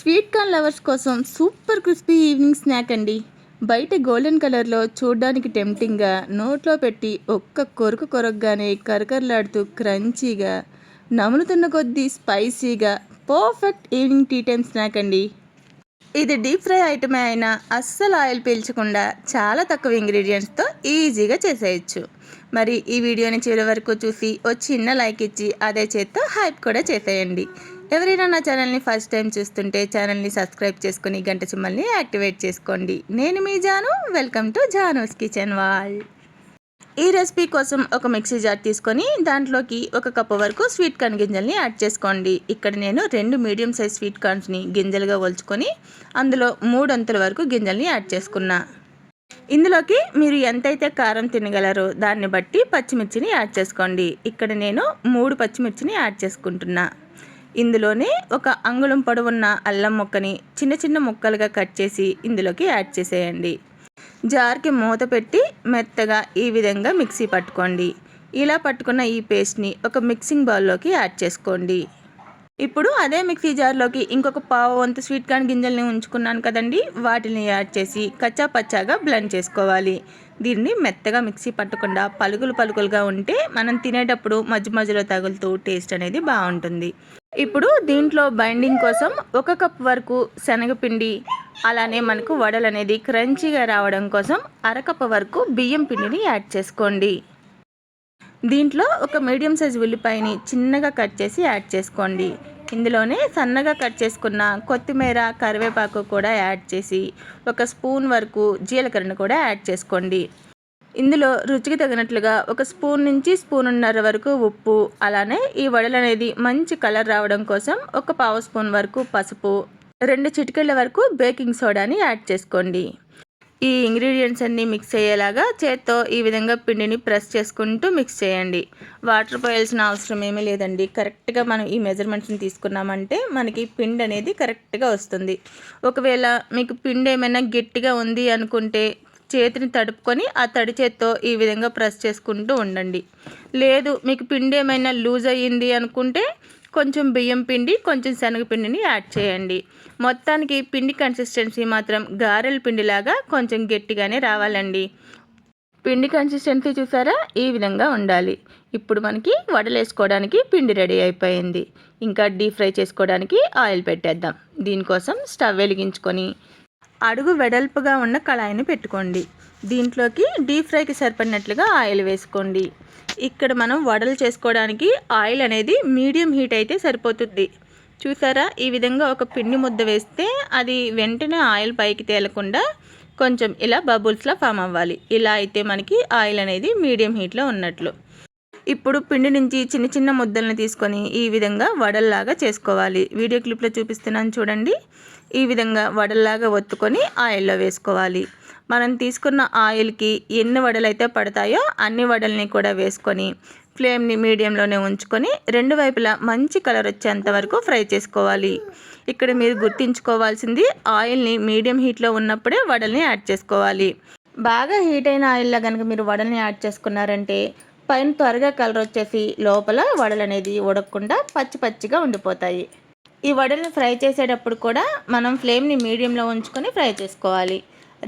Sweet corn lovers కోసం super crispy evening snack అండి. బయట గోల్డెన్ కలర్లో చూడడానికి టెంప్టింగ్గా, నోట్లో పెట్టి ఒక్క కొరకు కొరకగానే కరకరలాడుతూ క్రంచీగా, నములుతున్న కొద్దీ స్పైసీగా perfect evening tea time snack అండి. ఇది డీప్ ఫ్రై ఐటమే అయినా అస్సలు ఆయిల్ పీల్చకుండా చాలా తక్కువ ఇంగ్రీడియంట్స్తో ఈజీగా చేసేయచ్చు. మరి ఈ వీడియోని చివరి వరకు చూసి ఓ చిన్న లైక్ ఇచ్చి అదే చేత్తో హైప్ కూడా చేసేయండి. ఎవరైనా నా ఛానల్ని ఫస్ట్ టైం చూస్తుంటే ఛానల్ని సబ్స్క్రైబ్ చేసుకుని గంట సింబల్ని యాక్టివేట్ చేసుకోండి. నేను మీ Janu, welcome to Janu's kitchen wall. ఈ రెసిపీ కోసం ఒక మిక్సీ జార్ తీసుకొని దాంట్లోకి 1 కప్పు వరకు స్వీట్ కార్న్ గింజల్ని యాడ్ చేసుకోండి. ఇక్కడ నేను 2 మీడియం సైజ్ స్వీట్ కార్న్స్ని గింజలుగా ఒలుచుకొని అందులో 3 అంతుల వరకు గింజల్ని యాడ్ చేసుకున్నా. ఇందులోకి మీరు ఎంతైతే కారం తినగలరో దాన్ని బట్టి పచ్చిమిర్చిని యాడ్ చేసుకోండి. ఇక్కడ నేను 3 పచ్చిమిర్చిని యాడ్ చేసుకుంటున్నా. ఇందులోనే 1 అంగుళం పొడవున్న అల్లం ముక్కని చిన్న చిన్న ముక్కలుగా కట్ చేసి ఇందులోకి యాడ్ చేసేయండి. జార్కి మూత పెట్టి మెత్తగా ఈ విధంగా మిక్సీ పట్టుకోండి. ఇలా పట్టుకున్న ఈ పేస్ట్ని ఒక మిక్సింగ్ బౌల్లోకి యాడ్ చేసుకోండి. ఇప్పుడు అదే మిక్సీ జార్లోకి ఇంకొక పావు వంతు స్వీట్ కార్న్ గింజల్ని ఉంచుకున్నాను కదండి, వాటిని యాడ్ చేసి కచ్చా పచ్చాగా బ్లెండ్ చేసుకోవాలి. దీన్ని మెత్తగా మిక్సీ పట్టకుండా పలుకులుగా ఉంటే మనం తినేటప్పుడు మధ్య మధ్యలో తగులుతూ టేస్ట్ అనేది బాగుంటుంది. ఇప్పుడు దీంట్లో బైండింగ్ కోసం 1 కప్ వరకు శనగపిండి, అలానే మనకు వడలు అనేది క్రంచీగా రావడం కోసం 1/2 కప్ వరకు బియ్యం పిండిని యాడ్ చేసుకోండి. దీంట్లో 1 మీడియం సైజ్ ఉల్లిపాయని చిన్నగా కట్ చేసి యాడ్ చేసుకోండి. ఇందులోనే సన్నగా కట్ చేసుకున్న కొత్తిమీర, కరివేపాకు కూడా యాడ్ చేసి 1 స్పూన్ వరకు జీలకర్రను కూడా యాడ్ చేసుకోండి. ఇందులో రుచికి తగినట్లుగా 1 స్పూన్ నుంచి 1.5 స్పూన్ వరకు ఉప్పు, అలానే ఈ వడలు అనేది మంచి కలర్ రావడం కోసం 1 పావు స్పూన్ వరకు పసుపు, 2 చిటికెళ్ళ వరకు బేకింగ్ సోడాని యాడ్ చేసుకోండి. ఈ ఇంగ్రీడియంట్స్ అన్నీ మిక్స్ అయ్యేలాగా చేత్తో ఈ విధంగా పిండిని ప్రెస్ చేసుకుంటూ మిక్స్ చేయండి. వాటర్ పోయాల్సిన అవసరం ఏమీ లేదండి. కరెక్ట్గా మనం ఈ మెజర్మెంట్స్ని తీసుకున్నామంటే మనకి పిండి అనేది కరెక్ట్గా వస్తుంది. ఒకవేళ మీకు పిండి ఏమైనా గట్టిగా ఉంది అనుకుంటే చేతిని తడుపుకొని ఆ తడి చేత్తో ఈ విధంగా ప్రెస్ చేసుకుంటూ ఉండండి. లేదు మీకు పిండి ఏమైనా లూజ్ అయ్యింది అనుకుంటే కొంచెం బియ్యం పిండి, కొంచెం శనగపిండిని యాడ్ చేయండి. మొత్తానికి పిండి కన్సిస్టెన్సీ మాత్రం గారెల పిండిలాగా కొంచెం గట్టిగానే రావాలండి. పిండి కన్సిస్టెన్సీ చూసారా, ఈ విధంగా ఉండాలి. ఇప్పుడు మనకి వడలు వేసుకోవడానికి పిండి రెడీ అయిపోయింది. ఇంకా డీప్ ఫ్రై చేసుకోవడానికి ఆయిల్ పెట్టేద్దాం. దీనికోసం స్టవ్ వెలిగించుకొని అడుగు వెడల్పుగా ఉన్న కళాయిని పెట్టుకోండి. దీంట్లోకి డీప్ ఫ్రైకి సరిపడినట్లుగా ఆయిల్ వేసుకోండి. ఇక్కడ మనం వడలు చేసుకోవడానికి ఆయిల్ అనేది మీడియం హీట్ అయితే సరిపోతుంది. చూసారా, ఈ విధంగా ఒక పిండి ముద్ద వేస్తే అది వెంటనే ఆయిల్ పైకి తేలకుండా కొంచెం ఇలా బబుల్స్లా ఫామ్ అవ్వాలి. ఇలా అయితే మనకి ఆయిల్ అనేది మీడియం హీట్లో ఉన్నట్లు. ఇప్పుడు పిండి నుంచి చిన్న చిన్న ముద్దలను తీసుకొని ఈ విధంగా వడల్లాగా చేసుకోవాలి. వీడియో క్లిప్లో చూపిస్తున్నాను చూడండి. ఈ విధంగా వడల్లాగా ఒత్తుకొని ఆయిల్లో వేసుకోవాలి. మనం తీసుకున్న ఆయిల్కి ఎన్ని వడలు అయితే పడతాయో అన్ని వడల్ని కూడా వేసుకొని ఫ్లేమ్ని మీడియంలోనే ఉంచుకొని 2 వైపులా మంచి కలర్ వచ్చేంత వరకు ఫ్రై చేసుకోవాలి. ఇక్కడ మీరు గుర్తుంచుకోవాల్సింది ఆయిల్ని మీడియం హీట్లో ఉన్నప్పుడే వడల్ని యాడ్ చేసుకోవాలి. బాగా హీట్ అయిన ఆయిల్లో కనుక మీరు వడల్ని యాడ్ చేసుకున్నారంటే పైన త్వరగా కలర్ వచ్చేసి లోపల వడలు అనేది ఉడకకుండా పచ్చిగా ఉండిపోతాయి. ఈ వడలను ఫ్రై చేసేటప్పుడు కూడా మనం ఫ్లేమ్ని మీడియంలో ఉంచుకొని ఫ్రై చేసుకోవాలి.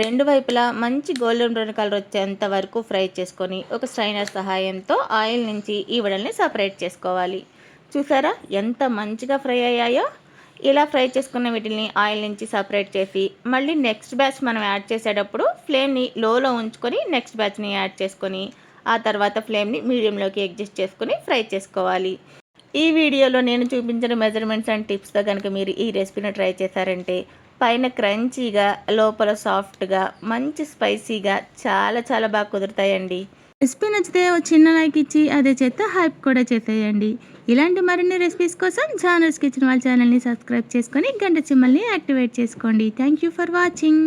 2 వైపులా మంచి గోల్డెన్ బ్రౌన్ కలర్ వచ్చేంత వరకు ఫ్రై చేసుకొని ఒక స్ట్రైనర్ సహాయంతో ఆయిల్ నుంచి ఈ వడల్ని సపరేట్ చేసుకోవాలి. చూసారా ఎంత మంచిగా ఫ్రై అయ్యాయో. ఇలా ఫ్రై చేసుకున్న వీటిని ఆయిల్ నుంచి సపరేట్ చేసి మళ్ళీ నెక్స్ట్ బ్యాచ్ మనం యాడ్ చేసేటప్పుడు ఫ్లేమ్ని లోలో ఉంచుకొని నెక్స్ట్ బ్యాచ్ని యాడ్ చేసుకొని ఆ తర్వాత ఫ్లేమ్ని మీడియంలోకి అడ్జస్ట్ చేసుకొని ఫ్రై చేసుకోవాలి. ఈ వీడియోలో నేను చూపించిన మెజర్మెంట్స్ అండ్ టిప్స్తో కనుక మీరు ఈ రెసిపీని ట్రై చేశారంటే పైన క్రంచీగా, లోపల సాఫ్ట్గా, మంచి స్పైసీగా చాలా బాగా కుదురుతాయండి. రెసిపీ నచ్చితే ఒక చిన్న లైక్ ఇచ్చి అదే చేత హైప్ కూడా చేసేయండి. ఇలాంటి మరిన్ని రెసిపీస్ కోసం జానూస్ కిచెన్ వాల్ ఛానల్ని సబ్స్క్రైబ్ చేసుకొని గంట సింబల్ని యాక్టివేట్ చేసుకోండి. Thank you for watching.